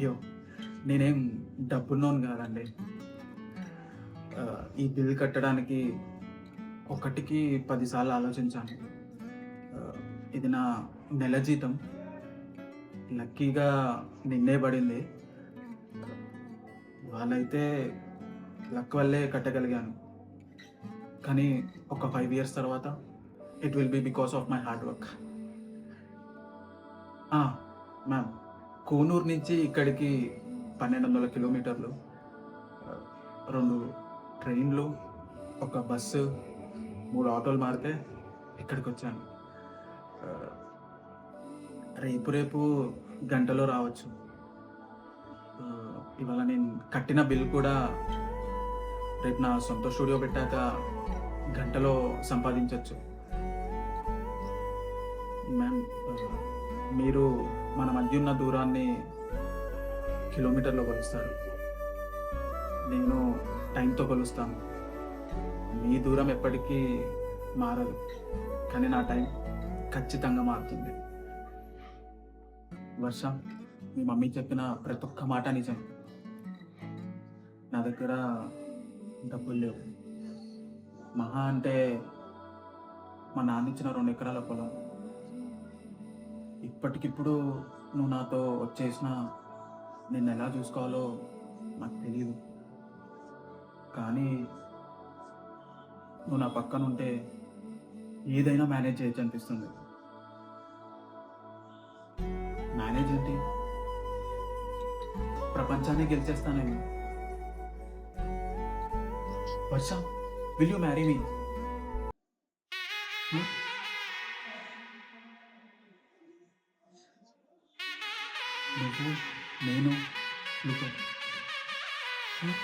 అయ్యో! నేనేం డబ్బున్నోని గాదండి. ఈ బిల్ కట్టడానికి ఒకటికి 10 సార్లు ఆలోచించాను. ఆహ్, ఇది నా నెల జీతం. లక్కీగా నిన్నే పడింది. వాళ్ళైతే లక్ వల్లే కట్టగలిగాను. కానీ ఒక 5 ఇయర్స్ తర్వాత it will be because of my hard work. ఆ! మ్యామ్. కోనూరు నుంచి ఇక్కడికి 1200 కిలోమీటర్లు. ఆహ్, 2 ట్రైన్‌లు, ఒక బస్సు, 3 ఆటోలు మారితే ఇక్కడికొచ్చాను. ఆహ్, రేపు గంటలో రావచ్చు. ఇవాళ నేను కట్టిన బిల్ కూడా రేపు నా సొంత స్టూడియో పెట్టాక గంటలో సంపాదించొచ్చు. మ్యామ్, మీరు మన మధ్య ఉన్న దూరాన్ని కిలోమీటర్‌లో కొలుస్తారు. నేను టైమ్‌తో కొలుస్తాను. మీ దూరం ఎప్పటికీ మారదు. కానీ నా టైం ఖచ్చితంగా మారుతుంది. వర్ష, మీ మమ్మీ చెప్పిన ప్రతి ఒక్క మాట నిజం. నా దగ్గర డబ్బులు లేవు. మహా అంటే మా నాన్న ఇచ్చిన 2 ఎకరాల పొలం. ఇప్పటికిప్పుడు నువ్వు నాతో వచ్చేసినా నిన్నెలా చూసుకోవాలో నాకు తెలీదు. కానీ నువ్వు నా పక్కనుంటే ఏదైనా మేనేజ్ చేయొచ్చనిపిస్తుంది. మేనేజ్ ఏంటి? ప్రపంచాన్ని గెలిచేస్తానేమో. వర్ష, విల్ యూ మ్యారీ మీ? హ్మ్. నువ్వు, నేను, ప్లూటో. హ్మ్.